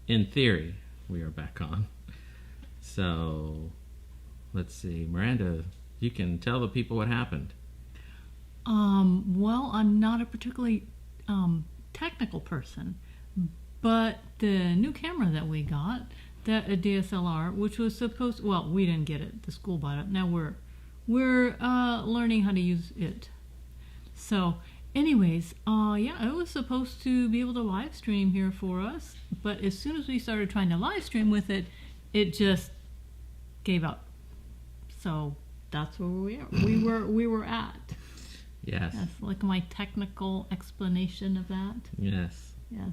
in theory, we are back on. So, let's see. Miranda, you can tell the people what happened. Well, I'm not a particularly technical person, but the new camera that we got, that a DSLR, which was supposed, well, we didn't get it. The school bought it. Now we're learning how to use it. So, anyways, it was supposed to be able to live stream here for us, but as soon as we started trying to live stream with it, it just gave up. So that's where we were at. Yes. That's like my technical explanation of that. Yes. Yes.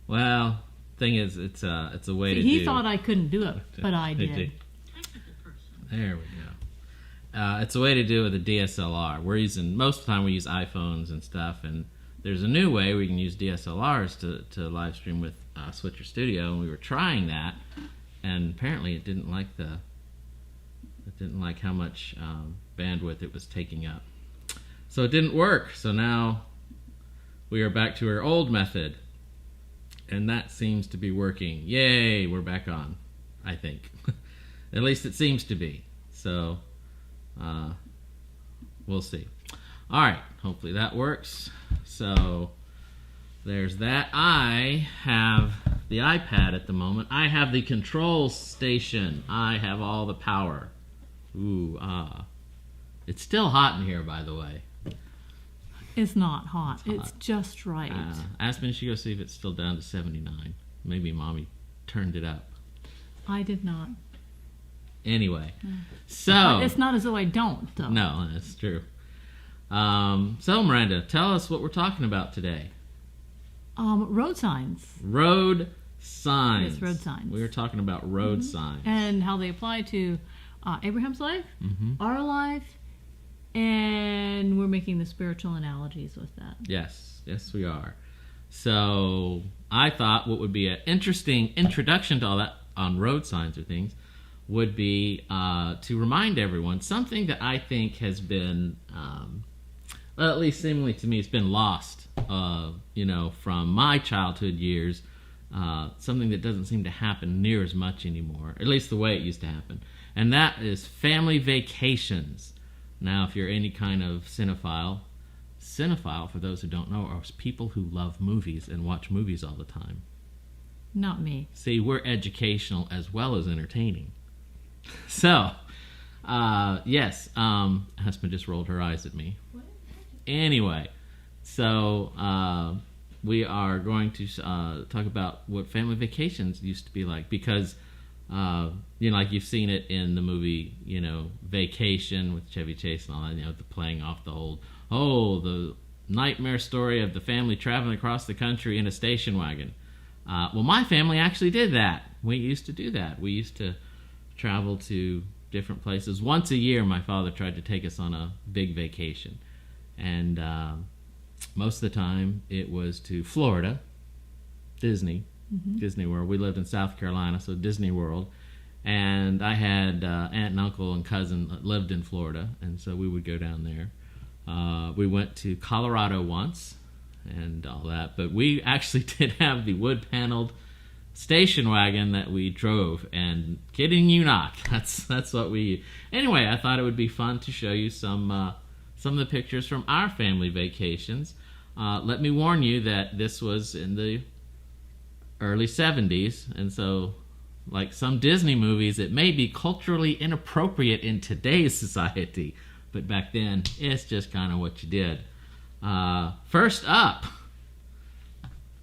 Well, thing is, it's a way to do. He thought I couldn't do it, but I did. Technical person. There we go. It's a way to do it with a DSLR. Most of the time we use iPhones and stuff, and there's a new way we can use DSLRs to live stream with Switcher Studio, and we were trying that, and apparently it didn't like how much bandwidth it was taking up. So it didn't work. So now we are back to our old method. And that seems to be working. Yay, we're back on, I think. At least it seems to be. So we'll see. All right, hopefully that works. So there's that. I have the iPad at the moment. I have the control station. I have all the power. Ooh, It's still hot in here, by the way. It's not hot. It's just right. Aspen should go see if it's still down to 79. Maybe Mommy turned it up. I did not. Anyway, so... But it's not as though I don't, though. No, that's true. So, Miranda, tell us what we're talking about today. Road signs. Road signs. Yes, road signs. We were talking about road signs. And how they apply to Abraham's life, our life, and we're making the spiritual analogies with that. Yes, we are. So I thought what would be an interesting introduction to all that on road signs or things would be to remind everyone something that I think has been, well, at least seemingly to me, it's been lost, from my childhood years, something that doesn't seem to happen near as much anymore, at least the way it used to happen. And that is family vacations. Now, if you're any kind of cinephile, for those who don't know, are people who love movies and watch movies all the time. Not me. See, we're educational as well as entertaining. So, yes, Aspen just rolled her eyes at me. What? Anyway, so we are going to talk about what family vacations used to be like, because like you've seen it in the movie, Vacation with Chevy Chase and all that, the playing off the whole, the nightmare story of the family traveling across the country in a station wagon. Well, my family actually did that. We used to do that. We used to travel to different places. Once a year, my father tried to take us on a big vacation. And most of the time, it was to Florida, Disney World. We lived in South Carolina, so Disney World. And I had aunt and uncle and cousin that lived in Florida, and so we would go down there. We went to Colorado once and all that, but we actually did have the wood-paneled station wagon that we drove, and kidding you not, that's what we... Anyway, I thought it would be fun to show you some of the pictures from our family vacations. Let me warn you that this was in the early 70s, and so, like some Disney movies, it may be culturally inappropriate in today's society, but back then, it's just kind of what you did. First up,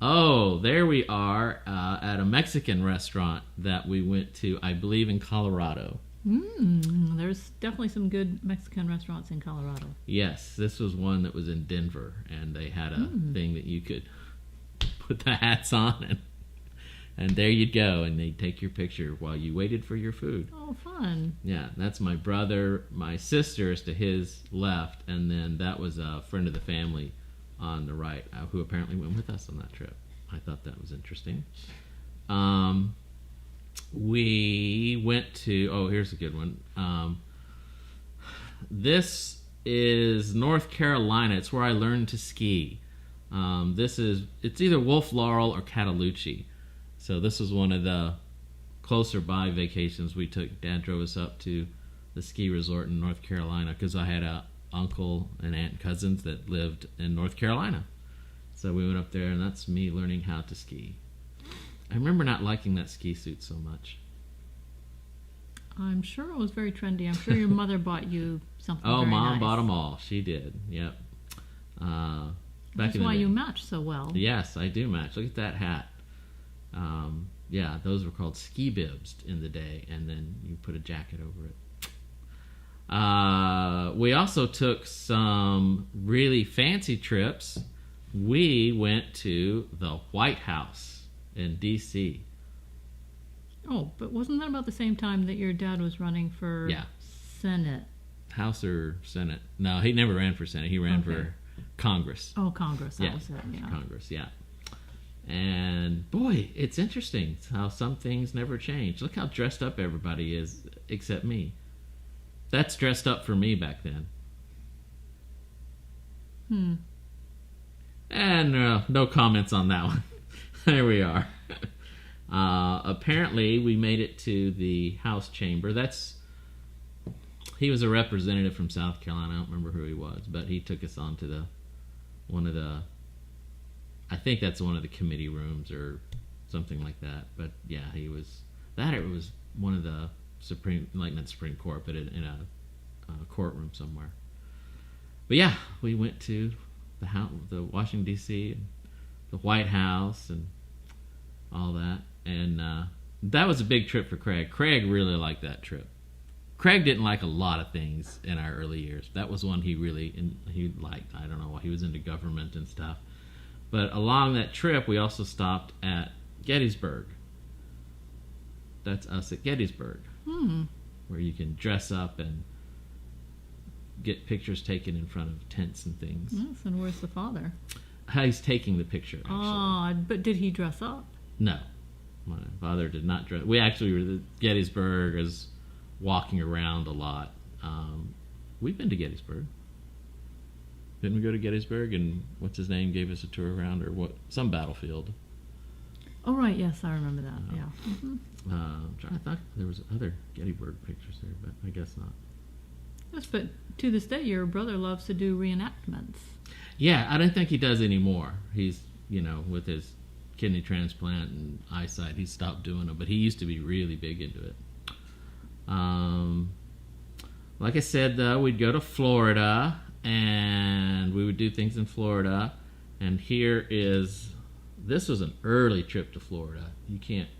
there we are at a Mexican restaurant that we went to, I believe, in Colorado. There's definitely some good Mexican restaurants in Colorado. Yes, this was one that was in Denver, and they had a thing that you could put the hats on, and there you'd go, and they'd take your picture while you waited for your food. Oh, fun. Yeah, that's my brother. My sister is to his left, and then that was a friend of the family on the right, who apparently went with us on that trip. I thought that was interesting. We went to, here's a good one. This is North Carolina. It's where I learned to ski. It's either Wolf Laurel or Cataloochee. So this was one of the closer by vacations we took. Dad drove us up to the ski resort in North Carolina because I had a uncle and aunt and cousins that lived in North Carolina. So we went up there, and that's me learning how to ski. I remember not liking that ski suit so much. I'm sure it was very trendy. I'm sure your mother bought you something Oh, very Mom nice. bought them all. She did. Yep. That's why you match so well. Yes, I do match. Look at that hat. Yeah, those were called ski bibs in the day, and then you put a jacket over it. We also took some really fancy trips. We went to the White House in D.C. Oh, but wasn't that about the same time that your dad was running for Senate? House or Senate? No, he never ran for Senate. He ran for Congress. Oh, Congress. That was it. Yeah. Congress, yeah. And boy, it's interesting how some things never change. Look how dressed up everybody is, except me. That's dressed up for me back then. And no comments on that one. There we are. Apparently, we made it to the House chamber. He was a representative from South Carolina. I don't remember who he was, but he took us on to I think that's one of the committee rooms or something like that. But yeah, he was that. It was one of the not Supreme Court, but in a courtroom somewhere. But yeah, we went to the Washington D.C., the White House, and all that. And that was a big trip for Craig. Craig really liked that trip. Craig didn't like a lot of things in our early years. That was one he liked. I don't know why. He was into government and stuff. But along that trip, we also stopped at Gettysburg. That's us at Gettysburg, where you can dress up and get pictures taken in front of tents and things. Yes, and where's the father? He's taking the picture, actually. Oh, but did he dress up? No. My father did not dress. We actually were at Gettysburg as walking around a lot. We've been to Gettysburg. Didn't we go to Gettysburg and what's his name gave us a tour around, or what? Some battlefield. Oh, right. Yes, I remember that. Yeah. I thought there was other Gettysburg pictures there, but I guess not. Yes, but to this day, your brother loves to do reenactments. Yeah, I don't think he does anymore. He's, with his kidney transplant and eyesight, he stopped doing them, but he used to be really big into it. Like I said, though, we'd go to Florida, and we would do things in Florida. And this was an early trip to Florida. You can't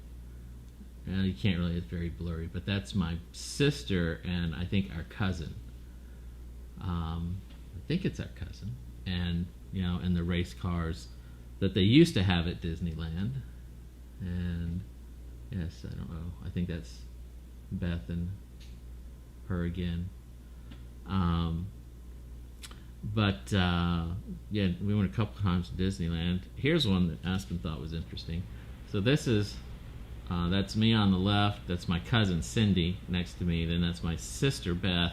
really, it's very blurry, but that's my sister and I think our cousin. I think it's our cousin. And, and the race cars that they used to have at Disneyland. And, yes, I don't know. I think that's Beth and her again. We went a couple times to Disneyland. Here's one that Aspen thought was interesting. So this is, that's me on the left. That's my cousin Cindy next to me. Then that's my sister Beth,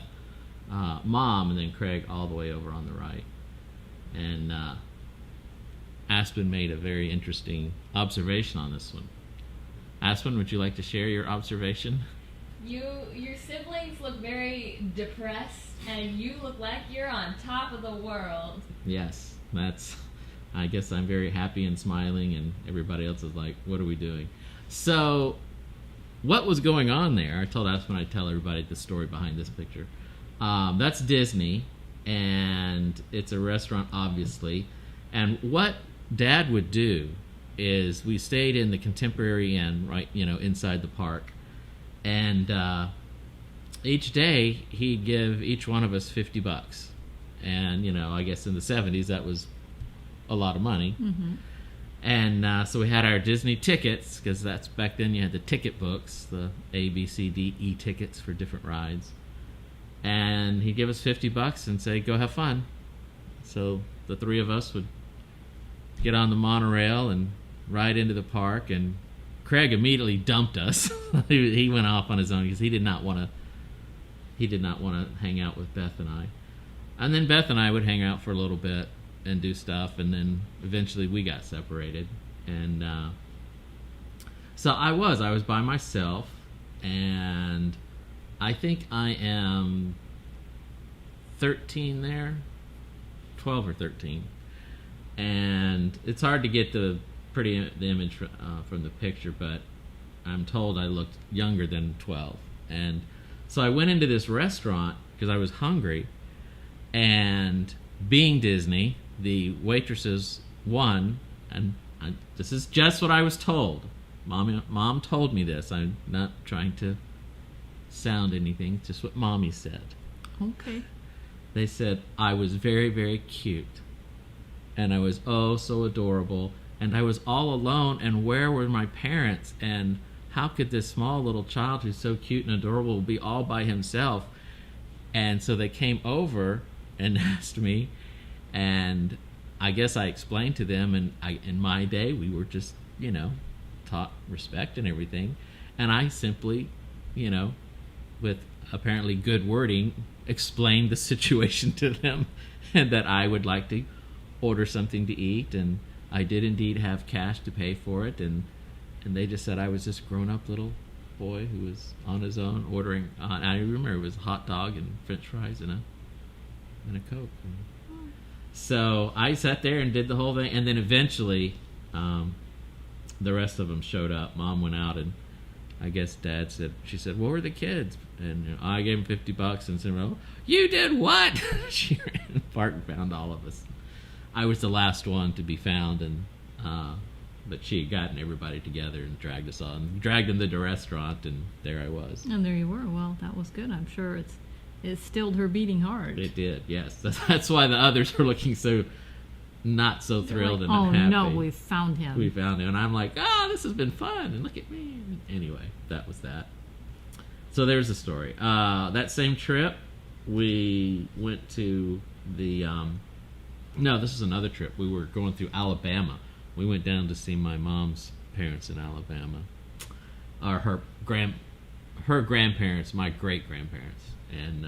Mom, and then Craig all the way over on the right. And Aspen made a very interesting observation on this one. Aspen, would you like to share your observation? Your siblings look very depressed, and you look like you're on top of the world. Yes, I guess I'm very happy and smiling, and everybody else is like, what are we doing? So, what was going on there? I told Aspen I'd tell everybody the story behind this picture. That's Disney, and it's a restaurant, obviously. And what Dad would do is we stayed in the Contemporary Inn, right, inside the park. And each day he'd give each one of us $50. And, I guess in the 70s that was a lot of money. Mm-hmm. And so we had our Disney tickets, because that's back then you had the ticket books, the A, B, C, D, E tickets for different rides. And he'd give us $50 and say, go have fun. So the three of us would get on the monorail and ride into the park, and Craig immediately dumped us. He went off on his own because he did not want to hang out with Beth and I. And then Beth and I would hang out for a little bit and do stuff, and then eventually we got separated. And So I was by myself, and I think I am 13 there, 12 or 13, and it's hard to get the image from the picture, but I'm told I looked younger than 12. And so I went into this restaurant because I was hungry, and being Disney, the waitresses won, and this is just what I was told. Mom told me this. I'm not trying to sound anything, it's just what Mommy said. Okay. They said I was very, very cute, and I was oh so adorable, and I was all alone, and where were my parents, and how could this small little child who's so cute and adorable be all by himself? And so they came over and asked me, and I guess I explained to them, and in my day we were just, taught respect and everything, and I simply, with apparently good wording, explained the situation to them, and that I would like to order something to eat, and I did indeed have cash to pay for it, and they just said I was this grown-up little boy who was on his own ordering. I remember it was a hot dog and French fries and a Coke. So I sat there and did the whole thing, and then eventually the rest of them showed up. Mom went out, and I guess Dad she said, "What were the kids?" And I gave him $50 and said, "Well, you did what?" She ran in the park and found all of us. I was the last one to be found, and but she had gotten everybody together and dragged us on, dragged them to the restaurant, and there I was. And there you were. Well, that was good. I'm sure it stilled her beating heart. It did, yes. That's why the others are looking so not so thrilled and oh, unhappy. Oh no, we found him. We found him, and I'm like, this has been fun, and look at me. Anyway, that was that. So there's the story. That same trip, we went to the. No, this is another trip. We were going through Alabama. We went down to see my mom's parents in Alabama, or her grandparents, my great grandparents, and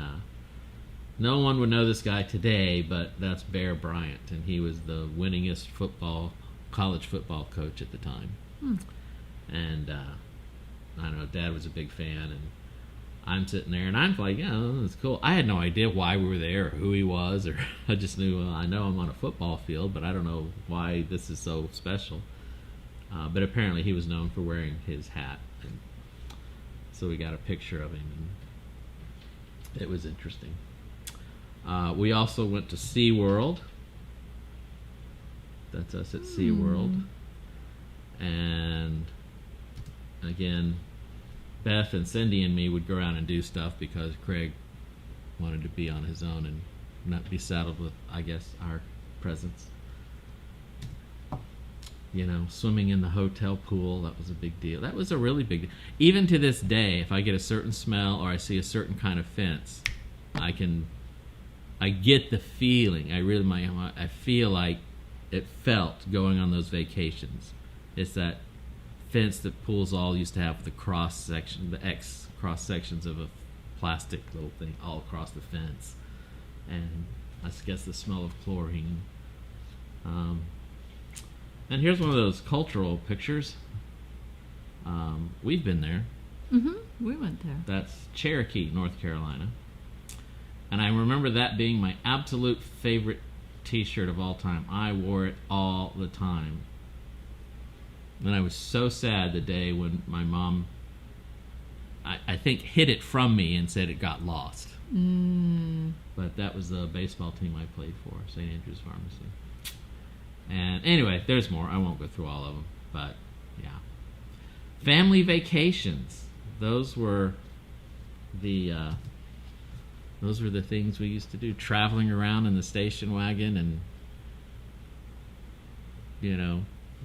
no one would know this guy today, but that's Bear Bryant, and he was the winningest college football coach at the time. And I don't know, Dad was a big fan, and I'm sitting there, and I'm like, that's cool. I had no idea why we were there or who he was, or I just knew, I know I'm on a football field, but I don't know why this is so special. But apparently he was known for wearing his hat, and so we got a picture of him, and it was interesting. We also went to SeaWorld. That's us at SeaWorld. And again, Beth and Cindy and me would go around and do stuff because Craig wanted to be on his own and not be saddled with, I guess, our presence. Swimming in the hotel pool, that was a big deal. That was a really big deal. Even to this day, if I get a certain smell or I see a certain kind of fence, I get the feeling. I feel like it felt going on those vacations. It's that fence that pools all used to have the cross sections of a plastic little thing all across the fence, and I guess the smell of chlorine. And here's one of those cultural pictures. We've been there. We went there. That's Cherokee, North Carolina, and I remember that being my absolute favorite T-shirt of all time. I wore it all the time. And I was so sad the day when my mom, I think, hid it from me and said it got lost. But that was the baseball team I played for, St. Andrew's Pharmacy. And anyway, there's more. I won't go through all of them, but yeah. Family vacations. Those were the things we used to do. Traveling around in the station wagon and,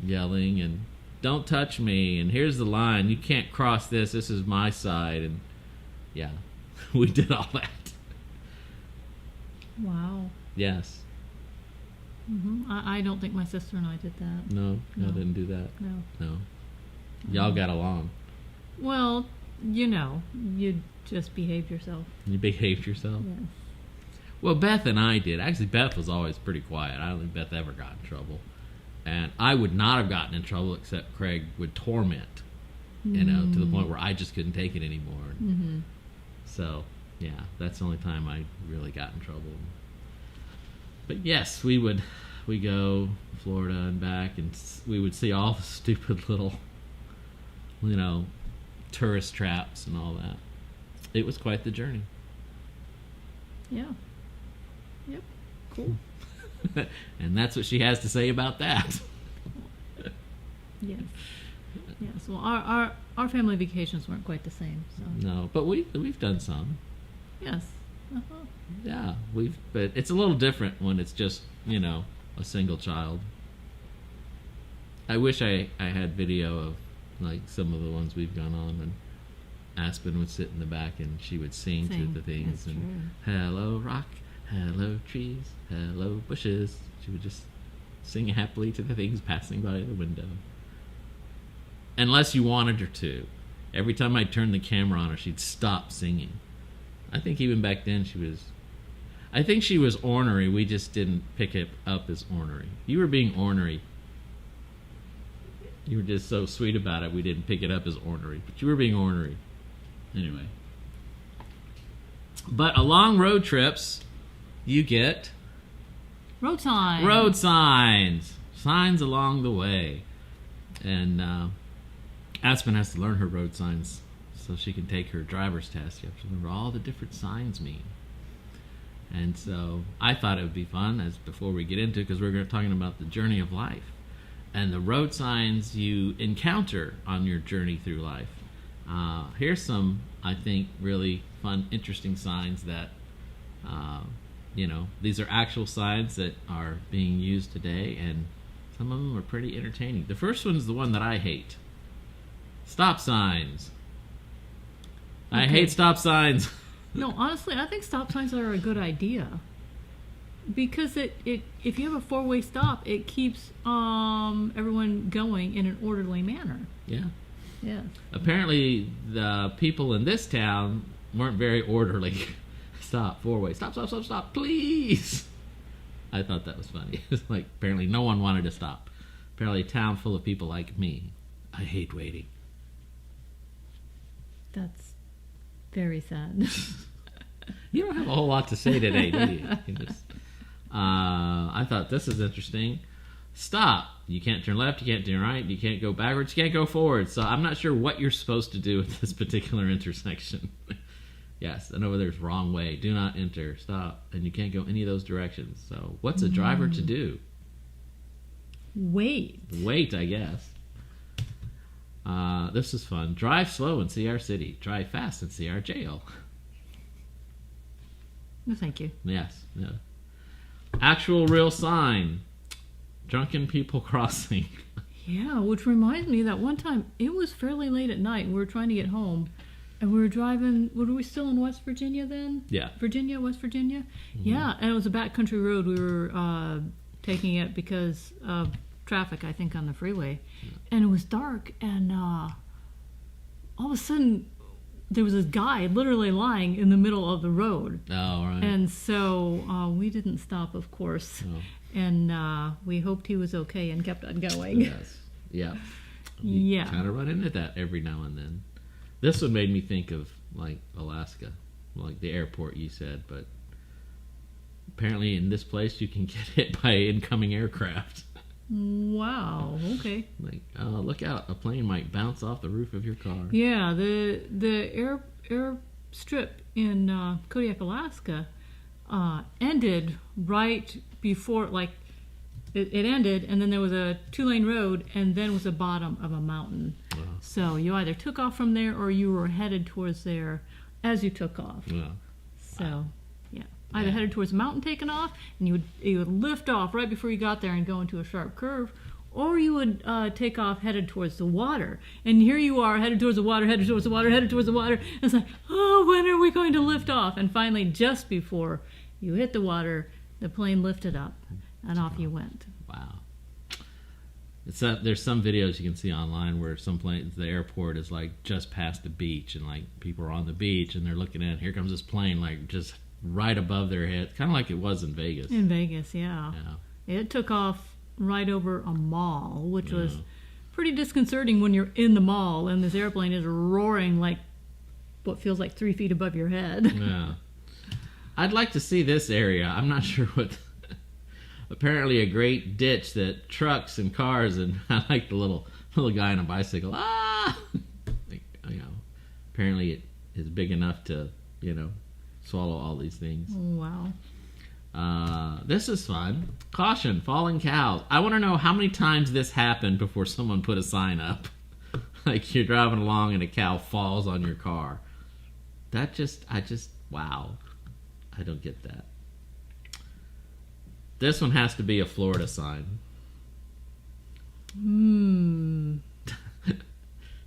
yelling and, "Don't touch me," and "Here's the line, you can't cross this is my side," and yeah, we did all that. Wow. Yes. I don't think my sister and I did that. No, I didn't do that. No. Y'all got along. Well, you just behaved yourself. You behaved yourself? Yes. Well, Beth and I did. Actually, Beth was always pretty quiet. I don't think Beth ever got in trouble. And I would not have gotten in trouble except Craig would torment you know, to the point where I just couldn't take it anymore. Mm-hmm. So, yeah, that's the only time I really got in trouble. But yes, we go to Florida and back, and we would see all the stupid little, you know, tourist traps and all that. It was quite the journey. Yeah. Yep. Cool. And that's what she has to say about that. Yes. Yes. Well, our family vacations weren't quite the same. So. No, but we've done some. Yes. Uh-huh. Yeah, but it's a little different when it's just, you know, a single child. I wish I had video of like some of the ones we've gone on, and Aspen would sit in the back and she would sing to the things. That's And true. hello rock, hello trees, hello bushes. She would just sing happily to the things passing by the window. Unless you wanted her to. Every time I turned the camera on her, she'd stop singing. I think even back then I think she was ornery. We just didn't pick it up as ornery. You were being ornery. You were just so sweet about it, we didn't pick it up as ornery. But you were being ornery. Anyway. But along road trips, you get Road signs. road signs. Signs along the way. And Aspen has to learn her road signs so she can take her driver's test. You have to remember all the different signs mean. And so I thought it would be fun, as before we get into it, because we're going to be talking about the journey of life and the road signs you encounter on your journey through life. Here's some, I think, really fun, interesting signs that, you know, these are actual signs that are being used today, and some of them are pretty entertaining. The first one is the one that I hate. Stop signs. I Okay. hate stop signs. No, honestly, I think stop signs are a good idea. Because if you have a four-way stop, it keeps everyone going in an orderly manner. Yeah. Yeah. Apparently, the people in this town weren't very orderly. Stop, four-way. Stop, stop, stop, stop, please. I thought that was funny. It's like, apparently no one wanted to stop. Apparently a town full of people like me. I hate waiting. That's very sad. You don't have a whole lot to say today, do you? You just, I thought this is interesting. Stop. You can't turn left, you can't turn right, you can't go backwards, you can't go forward. So I'm not sure what you're supposed to do with this particular intersection. Yes, I know there's wrong way. Do not enter. Stop. And you can't go any of those directions. So what's a driver to do? Wait. Wait, I guess. This is fun. Drive slow and see our city. Drive fast and see our jail. No, thank you. Yes. Yeah. Actual real sign. Drunken people crossing. Yeah, which reminds me that one time, it was fairly late at night, and we were trying to get home, and we were driving, were we still in West Virginia then? Yeah. West Virginia? Mm-hmm. Yeah, and it was a backcountry road. We were taking it because of traffic, I think, on the freeway. Yeah. And it was dark, and all of a sudden, there was this guy literally lying in the middle of the road. Oh, right. And so we didn't stop, of course. Oh. And we hoped he was okay and kept on going. Yes. Yeah. Yeah. Kind of run into that every now and then. This one made me think of, like, Alaska. Like the airport you said, but apparently in this place you can get hit by incoming aircraft. Wow. Okay. Like, look out! A plane might bounce off the roof of your car. Yeah. The air strip in Kodiak, Alaska, ended right before, like, it ended, and then there was a 2-lane road, and then was the bottom of a mountain. Wow. So you either took off from there, or you were headed towards there as you took off. Yeah. So, yeah. Either headed towards the mountain taking off, and you would lift off right before you got there and go into a sharp curve, or you would take off headed towards the water. And here you are, headed towards the water, headed towards the water, headed towards the water. And it's like, oh, when are we going to lift off? And finally, just before you hit the water, the plane lifted up, and off you went. Wow. There's some videos you can see online where the airport is like just past the beach, and like people are on the beach and they're looking in. Here comes this plane, like just right above their head, kind of like it was in Vegas. In Vegas, yeah. Yeah. It took off right over a mall, which was pretty disconcerting when you're in the mall and this airplane is roaring like what feels like 3 feet above your head. Yeah. I'd like to see this area. I'm not sure what. Apparently, a great ditch that trucks and cars, and I like the little guy on a bicycle. Ah, like, apparently it is big enough to swallow all these things. Wow. This is fun. Caution, falling cows. I want to know how many times this happened before someone put a sign up. Like you're driving along and a cow falls on your car. Wow. I don't get that. This one has to be a Florida sign.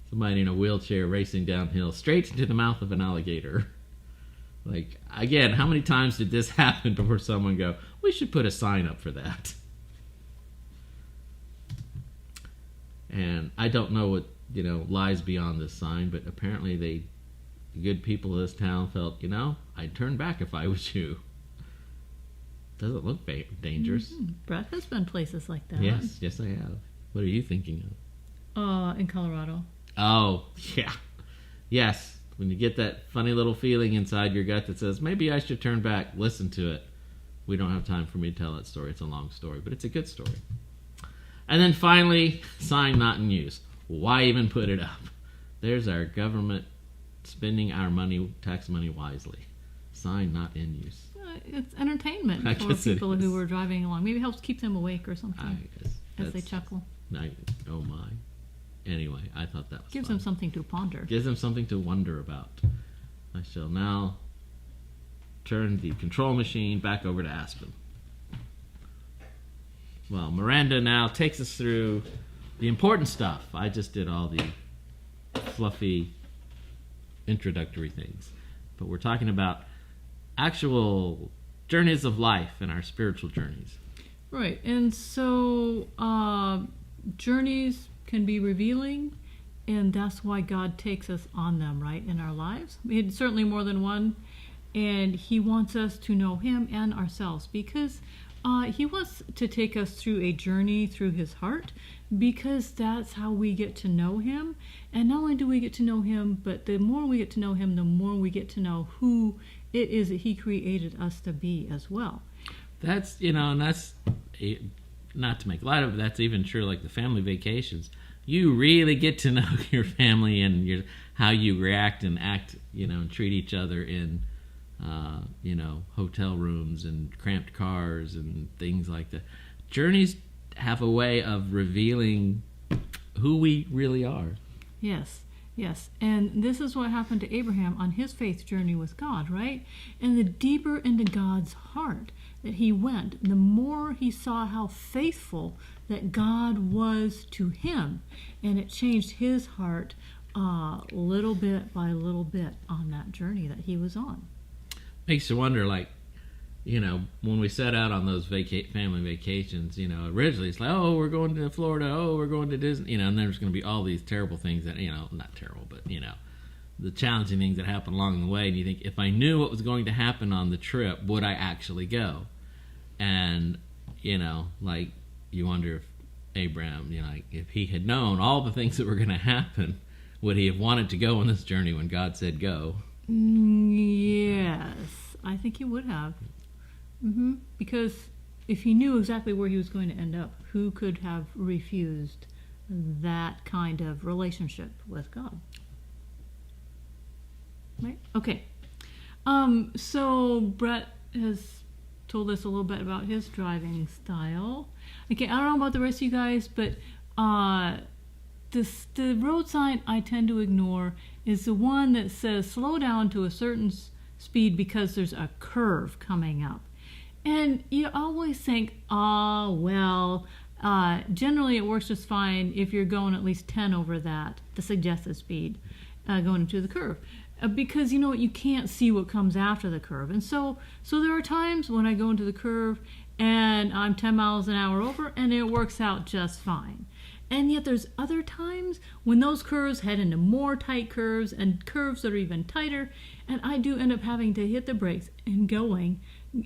Somebody in a wheelchair racing downhill straight into the mouth of an alligator. Like, again, how many times did this happen before someone go, we should put a sign up for that? And I don't know what, lies beyond this sign, but apparently the good people of this town felt, I'd turn back if I was you. Doesn't look dangerous. Brett has been places like that. Yes, I have. What are you thinking of? In Colorado. Oh, yeah. Yes. When you get that funny little feeling inside your gut that says, maybe I should turn back, listen to it. We don't have time for me to tell that story. It's a long story, but it's a good story. And then finally, sign not in use. Why even put it up? There's our government spending our money, tax money wisely. Sign not in use. It's entertainment for people who are driving along. Maybe it helps keep them awake or something as they chuckle. Oh my. Anyway, I thought that was Gives fun. them something to ponder. Gives them something to wonder about. I shall now turn the control machine back over to Aspen. Well, Miranda now takes us through the important stuff. I just did all the fluffy introductory things. But we're talking about actual journeys of life and our spiritual journeys. Right. And so journeys can be revealing, and that's why God takes us on them, right, in our lives. It's certainly more than one, and he wants us to know him and ourselves because he wants to take us through a journey through his heart, because that's how we get to know him. And not only do we get to know him, but the more we get to know him, the more we get to know who it is that he created us to be as well. That's, and that's, not to make light of it, that's even true, like the family vacations. You really get to know your family and how you react and act, and treat each other in, hotel rooms and cramped cars and things like that. Journeys have a way of revealing who we really are. Yes. And this is what happened to Abraham on his faith journey with God, right? And the deeper into God's heart that he went, the more he saw how faithful that God was to him. And it changed his heart little bit by little bit on that journey that he was on. Makes you wonder, when we set out on those family vacations, originally it's like, oh, we're going to Florida, oh, we're going to Disney, and there's going to be all these terrible things that, not terrible, but, the challenging things that happen along the way. And you think, if I knew what was going to happen on the trip, would I actually go? And, you wonder if Abraham, if he had known all the things that were going to happen, would he have wanted to go on this journey when God said go? Yes, I think he would have. Because if he knew exactly where he was going to end up, who could have refused that kind of relationship with God? Right? Okay. So Brett has told us a little bit about his driving style. Okay, I don't know about the rest of you guys, but the road sign I tend to ignore is the one that says slow down to a certain speed because there's a curve coming up. And you always think, generally it works just fine if you're going at least 10 over the suggested speed, going into the curve. Because you can't see what comes after the curve. And so there are times when I go into the curve and I'm 10 miles an hour over and it works out just fine. And yet there's other times when those curves head into more tight curves and curves that are even tighter, and I do end up having to hit the brakes and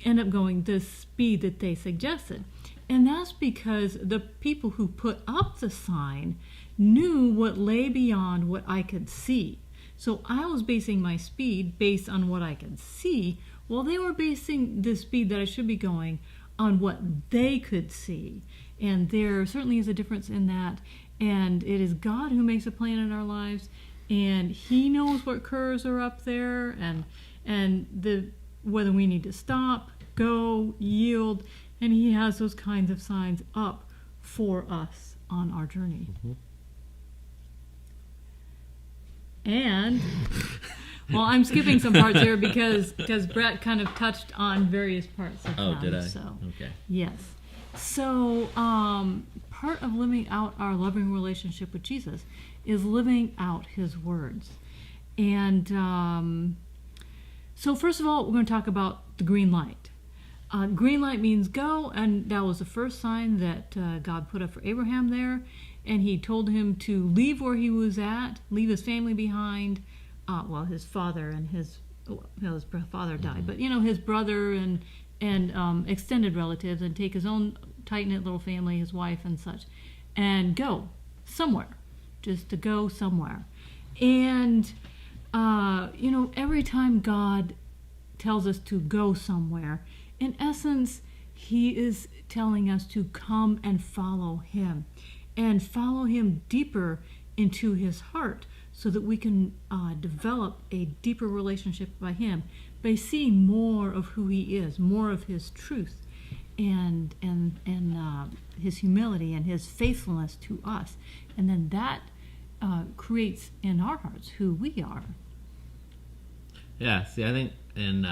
end up going the speed that they suggested. And that's because the people who put up the sign knew what lay beyond what I could see. So I was basing my speed based on what I could see, while they were basing the speed that I should be going on what they could see. And there certainly is a difference in that. And it is God who makes a plan in our lives, and He knows what curves are up there, and whether we need to stop, go, yield, and He has those kinds of signs up for us on our journey. Mm-hmm. And well, I'm skipping some parts here because Brett kind of touched on various parts of them. Oh, did I? So, okay. yes. So part of living out our loving relationship with Jesus is living out His words. And so first of all, we're going to talk about the green light. Green light means go, and that was the first sign that God put up for Abraham there. And He told him to leave where he was at, leave his family behind. His father and his father died, but his brother and extended relatives, and take his own tight-knit little family, his wife and such, and go somewhere, just to go somewhere. And every time God tells us to go somewhere, in essence, He is telling us to come and follow Him, and follow Him deeper into His heart, so that we can develop a deeper relationship by Him, by seeing more of who He is, more of His truth, and His humility and His faithfulness to us. And then that creates in our hearts who we are. Yeah, see, I think, and,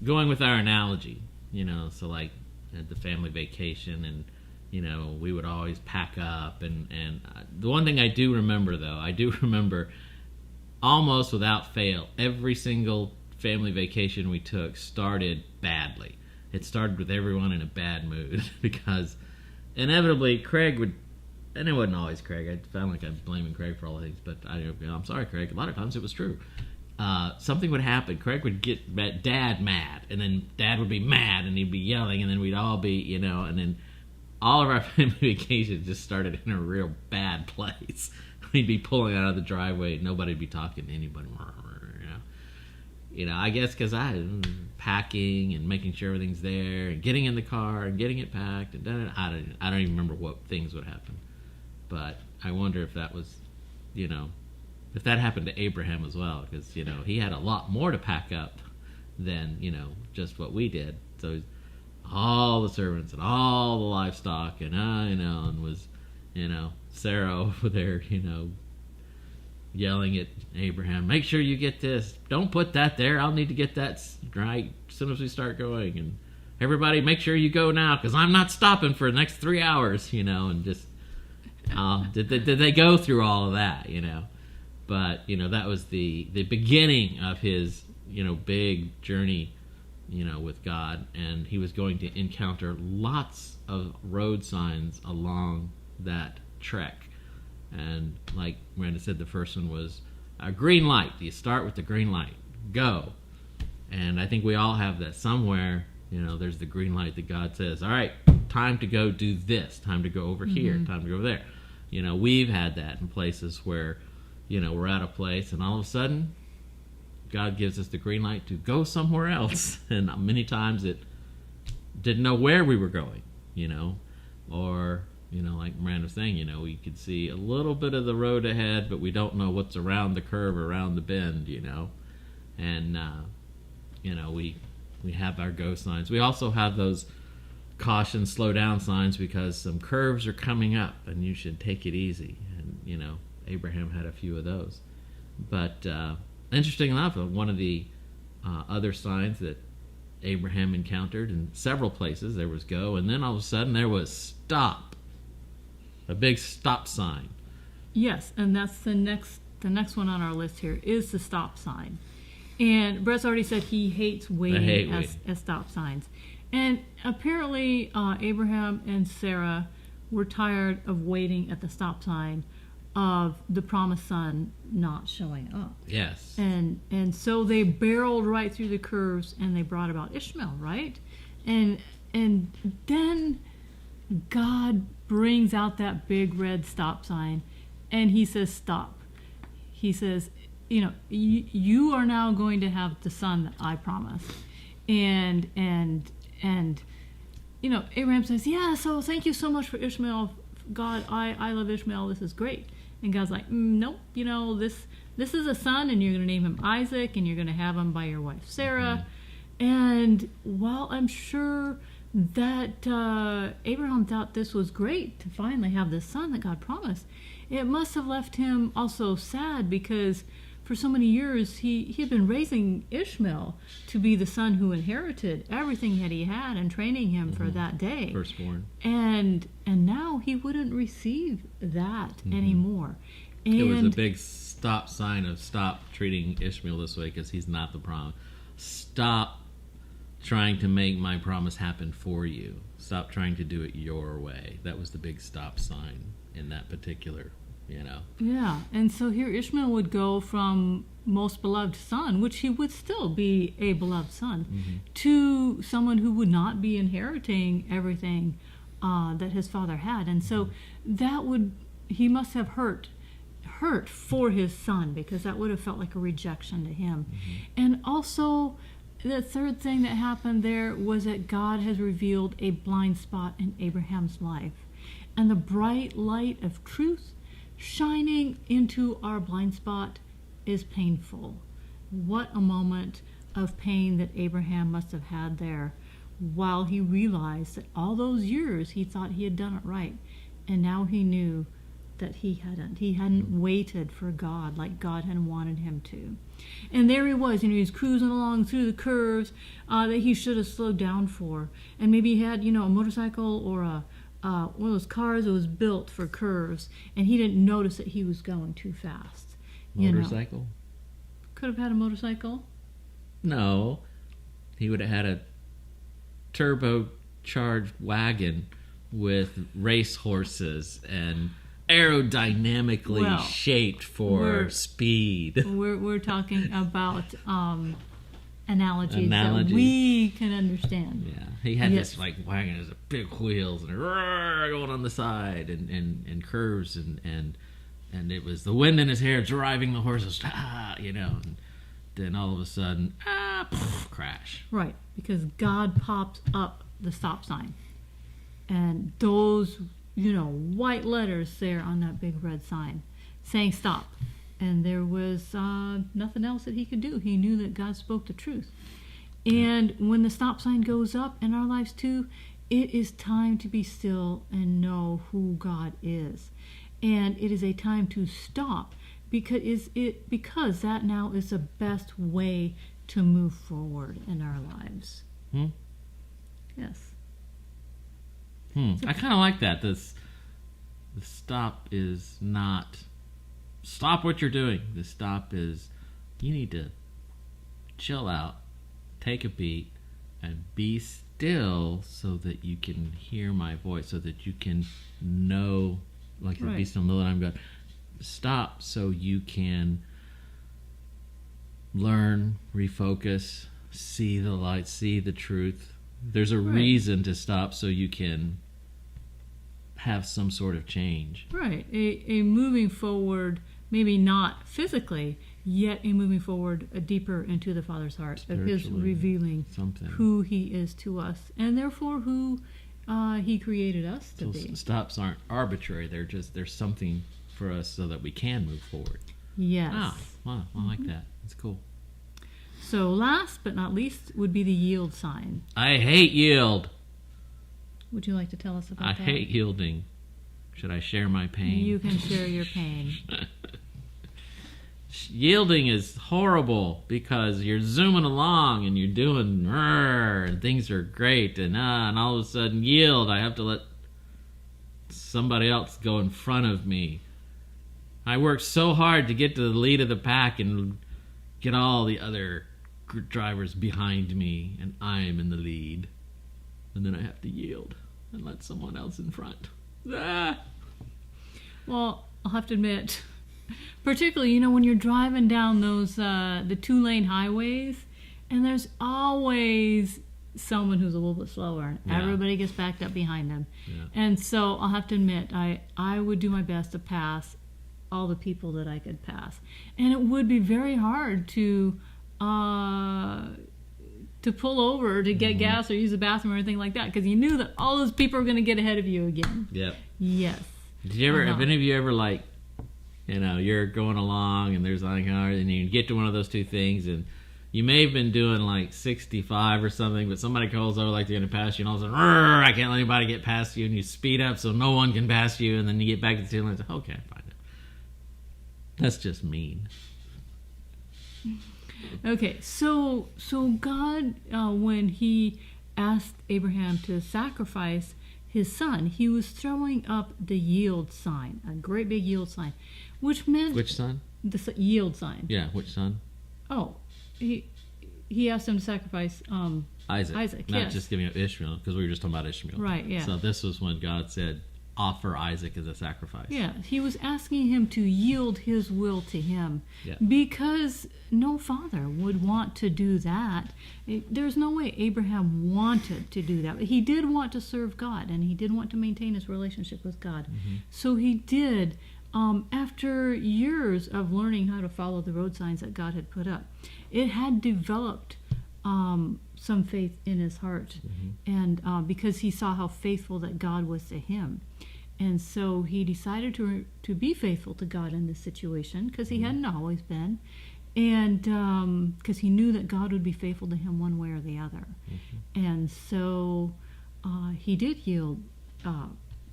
going with our analogy, so like at the family vacation, and, we would always pack up, and the one thing I do remember, though, almost without fail, every single family vacation we took started badly. It started with everyone in a bad mood, because inevitably Craig would, and it wasn't always Craig, I found like I'm blaming Craig for all things, but I'm sorry, Craig, a lot of times it was true. Something would happen, Craig would get Dad mad, and then Dad would be mad, and he'd be yelling, and then we'd all be, and then all of our family vacations just started in a real bad place. We'd be pulling out of the driveway, nobody'd be talking to anybody, I guess because I packing and making sure everything's there, and getting in the car and getting it packed, and I don't even remember what things would happen. But I wonder if that was, if that happened to Abraham as well, because, he had a lot more to pack up than, just what we did. So all the servants and all the livestock, and, and was, Sarah over there, yelling at Abraham, make sure you get this. Don't put that there. I'll need to get that right as soon as we start going. And everybody, make sure you go now, because I'm not stopping for the next 3 hours, and just, did they go through all of that, But, that was the beginning of his, big journey, with God. And he was going to encounter lots of road signs along that trek. And like Miranda said, the first one was a green light. You start with the green light. Go. And I think we all have that somewhere. There's the green light that God says, all right, time to go do this. Time to go over here. Time to go over there. We've had that in places where, we're at a place, and all of a sudden, God gives us the green light to go somewhere else. And many times it didn't know where we were going, or, like Miranda was saying, we could see a little bit of the road ahead, but we don't know what's around the curve, around the bend, and, we have our go signs. We also have those caution, slow down signs, because some curves are coming up and you should take it easy. And, Abraham had a few of those. But, interesting enough, one of the other signs that Abraham encountered in several places, there was go, and then all of a sudden there was stop. A big stop sign. Yes, and that's the next one on our list here is the stop sign. And Brett's already said he hates waiting as stop signs. And apparently Abraham and Sarah were tired of waiting at the stop sign of the promised son not showing up. Yes. And so they barreled right through the curves, and they brought about Ishmael, right? And then God brings out that big red stop sign, and he says, stop. He says, you are now going to have the son that I promised. And Abraham says, yeah, so thank you so much for Ishmael. God, I love Ishmael. This is great. And God's like, nope, this is a son, and you're going to name him Isaac, and you're going to have him by your wife Sarah. Mm-hmm. And while I'm sure that Abraham thought this was great to finally have this son that God promised, it must have left him also sad, because for so many years he had been raising Ishmael to be the son who inherited everything that he had and training him mm-hmm. for that day. Firstborn. And now he wouldn't receive that mm-hmm. anymore. And it was a big stop sign of stop treating Ishmael this way, because he's not the promise. Stop trying to make my promise happen for you. Stop trying to do it your way. That was the big stop sign in that particular, Yeah, and so here Ishmael would go from most beloved son, which he would still be a beloved son, mm-hmm. to someone who would not be inheriting everything that his father had. And so he must have hurt for his son, because that would have felt like a rejection to him. Mm-hmm. And also, the third thing that happened there was that God has revealed a blind spot in Abraham's life. And the bright light of truth shining into our blind spot is painful. What a moment of pain that Abraham must have had there, while he realized that all those years he thought he had done it right. And now he knew that he hadn't waited for God like God had wanted him to. And there he was, he was cruising along through the curves that he should have slowed down for. And maybe he had, a motorcycle or one of those cars that was built for curves, and he didn't notice that he was going too fast. Motorcycle? Could have had a motorcycle. No. He would have had a turbocharged wagon with race horses and aerodynamically shaped for speed. We're talking about analogies that we can understand. Yeah, he had this wagon with big wheels and going on the side and curves and it was the wind in his hair driving the horses. And then all of a sudden, crash. Right, because God pops up the stop sign, and those white letters there on that big red sign saying stop. And there was nothing else that he could do. He knew that God spoke the truth. And when the stop sign goes up in our lives too, it is time to be still and know who God is. And it is a time to stop, because that now is the best way to move forward in our lives. Yes. I kind of like that. The stop is not stop what you're doing. The stop is you need to chill out, take a beat, and be still so that you can hear my voice, so that you can know, be still, know that I'm God. Stop so you can learn, refocus, see the light, see the truth. There's a reason to stop, so you can have some sort of change. Right. A moving forward, maybe not physically, yet a moving forward deeper into the Father's heart, of His revealing something, who He is to us, and therefore who He created us to be. Stops aren't arbitrary. There's something for us so that we can move forward. Yes. Wow. I like that. That's cool. So last but not least would be the yield sign. I hate yield. Would you like to tell us about that? I hate yielding. Should I share my pain? You can share your pain. Yielding is horrible because you're zooming along and you're doing and things are great, and all of a sudden yield. I have to let somebody else go in front of me. I worked so hard to get to the lead of the pack and get all the other drivers behind me, and I'm in the lead. And then I have to yield and let someone else in front. Well, I'll have to admit, particularly, when you're driving down those the 2-lane highways, and there's always someone who's a little bit slower, and Yeah. everybody gets backed up behind them. Yeah. And so I'll have to admit, I would do my best to pass all the people that I could pass. And it would be very hard to pull over to get gas or use the bathroom or anything like that, because you knew that all those people are going to get ahead of you again. Yep. Yes. Did you ever? Have any of you ever, like, you know, you're going along and there's like, and you get to one of those two things, and you may have been doing like 65 or something, but somebody calls over like they're going to pass you, and all of a sudden, I can't let anybody get past you, and you speed up so no one can pass you, and then you get back to the two lanes. Okay, fine. That's just mean. Okay, so God, when He asked Abraham to sacrifice his son, He was throwing up the yield sign, a great big yield sign, which meant Which son? the yield sign. Yeah, which son? Oh, he asked him to sacrifice Isaac. Not yes. just giving up Ishmael, because we were just talking about Ishmael. Right, yeah. So this was when God said, offer Isaac as a sacrifice. Yeah, He was asking him to yield his will to Him, Yeah. because no father would want to do that. There's no way Abraham wanted to do that. He did want to serve God, and he did want to maintain his relationship with God. Mm-hmm. So he did, after years of learning how to follow the road signs that God had put up. It had developed some faith in his heart, and because he saw how faithful that God was to him. And so he decided to be faithful to God in this situation, because he hadn't always been, and because he knew that God would be faithful to him one way or the other. And so he did yield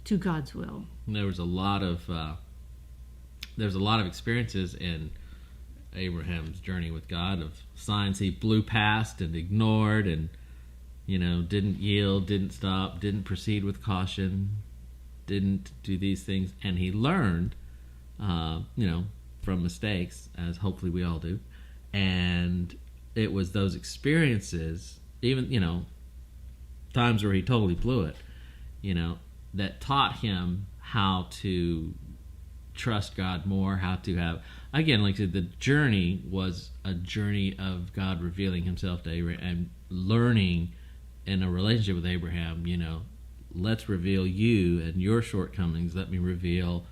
to God's will. And there was a lot of experiences in Abraham's journey with God, of signs he blew past and ignored, and, you know, didn't yield, didn't stop, didn't proceed with caution, didn't do these things, and he learned, from mistakes, as hopefully we all do. And it was those experiences, even, times where he totally blew it, that taught him how to trust God more, how to have, again, like I said, the journey was a journey of God revealing himself to Abraham and learning in a relationship with Abraham, let's reveal you and your shortcomings. Let me reveal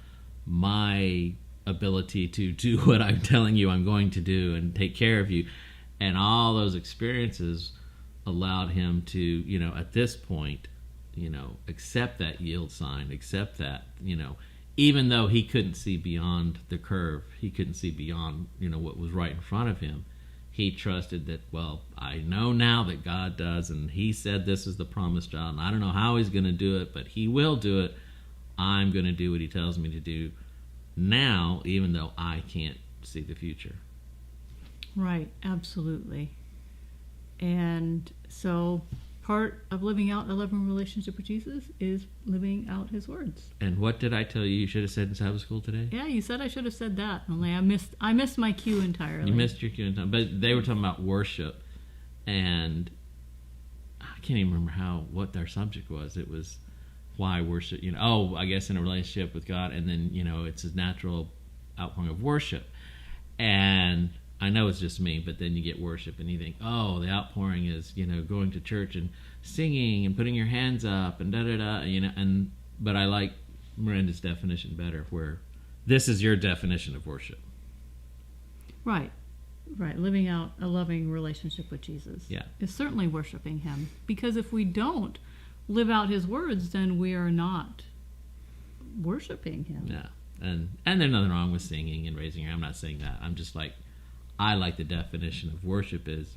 my ability to do what I'm telling you I'm going to do and take care of you. And all those experiences allowed him to, at this point, accept that yield sign, accept that, even though he couldn't see beyond the curve, he couldn't see beyond, what was right in front of him. He trusted that, well, I know now that God does, and he said this is the promised child, and I don't know how he's going to do it, but he will do it. I'm going to do what he tells me to do now, even though I can't see the future. Right, absolutely. And so part of living out a loving relationship with Jesus is living out his words. And what did I tell you should have said in Sabbath school today? Yeah, you said I should have said that. Only I missed my cue entirely. You missed your cue in time. But they were talking about worship, and I can't even remember what their subject was. It was why worship, I guess in a relationship with God, and then, it's his natural outpouring of worship. And I know it's just me, but then you get worship and you think, the outpouring is, going to church and singing and putting your hands up and da-da-da, but I like Miranda's definition better, where this is your definition of worship. Right. Living out a loving relationship with Jesus. Yeah. Is certainly worshiping him. Because if we don't live out his words, then we are not worshiping him. Yeah. And there's nothing wrong with singing and raising your hand. I'm not saying that. I'm just like, I like the definition of worship is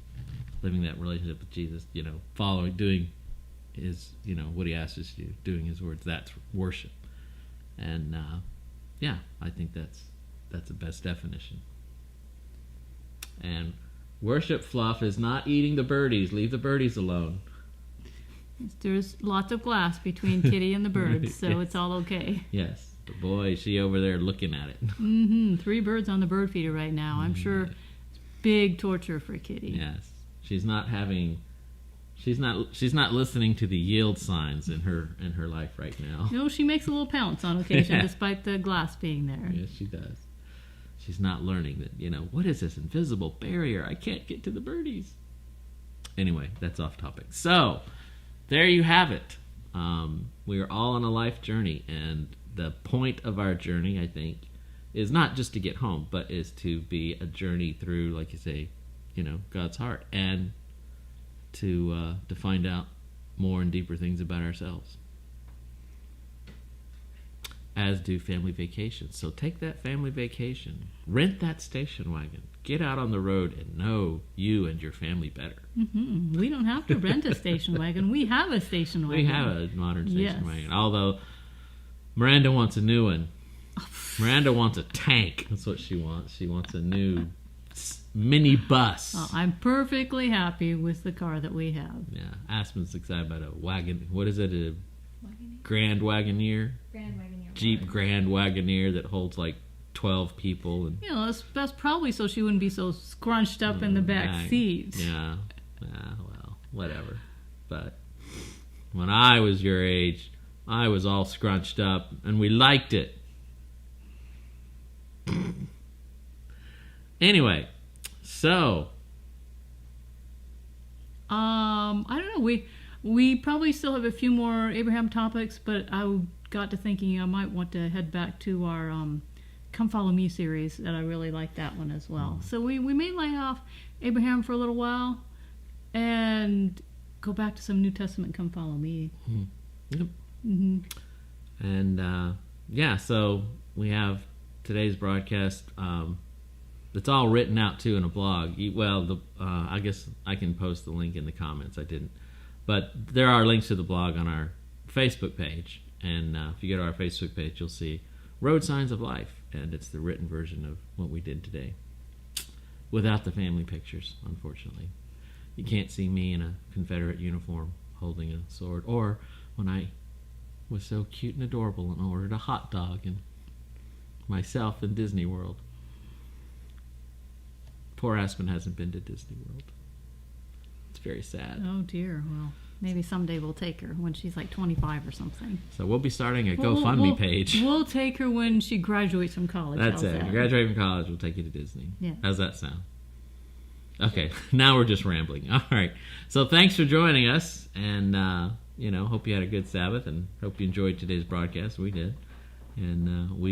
living that relationship with Jesus, following, doing his, what he asks us to do, doing his words. That's worship. And, I think that's the best definition. And worship fluff is not eating the birdies. Leave the birdies alone. There's lots of glass between Kitty and the birds, so Yes. It's all okay. Yes. But boy, is she over there looking at it. 3 birds on the bird feeder right now. I'm sure it's big torture for Kitty. Yes. She's not listening to the yield signs in her life right now. No, she makes a little pounce on occasion, Yeah. despite the glass being there. Yes, she does. She's not learning that, what is this invisible barrier? I can't get to the birdies. Anyway, that's off topic. So, there you have it. We are all on a life journey, and the point of our journey, I think, is not just to get home, but is to be a journey through, like you say, God's heart, and to find out more and deeper things about ourselves. As do family vacations. So take that family vacation. Rent that station wagon. Get out on the road and know you and your family better. Mm-hmm. We don't have to rent a station wagon. We have a station wagon. We have a modern station wagon. Although Miranda wants a new one. Miranda wants a tank. That's what she wants. She wants a new mini bus. I'm perfectly happy with the car that we have. Yeah. Aspen's excited about a wagon. What is it? A Wagoneer? Grand Wagoneer? Grand Wagoneer. Jeep Grand Wagoneer that holds like 12 people. And that's probably so she wouldn't be so scrunched up in the back seat. Yeah. Well, whatever. But when I was your age, I was all scrunched up, and we liked it. Anyway, so I don't know. We probably still have a few more Abraham topics, but I got to thinking I might want to head back to our Come Follow Me series, and I really like that one as well. So we may lay off Abraham for a little while and go back to some New Testament Come Follow Me. Yep. Mm-hmm. And so we have today's broadcast. It's all written out too in a blog. I guess I can post the link in the comments. I didn't, but there are links to the blog on our Facebook page. And if you go to our Facebook page, you'll see Road Signs of Life, and it's the written version of what we did today, without the family pictures. Unfortunately, you can't see me in a Confederate uniform holding a sword, or when I was so cute and adorable and ordered a hot dog and myself in Disney World. Poor Aspen hasn't been to Disney World. It's very sad. Oh dear. Well, maybe someday we'll take her when she's like 25 or something. So we'll be starting a GoFundMe page. We'll take her when she graduates from college. That's it. You graduate from college, we'll take you to Disney. Yeah. How's that sound? Okay, now we're just rambling. All right. So thanks for joining us, and hope you had a good Sabbath, and hope you enjoyed today's broadcast. We did, and we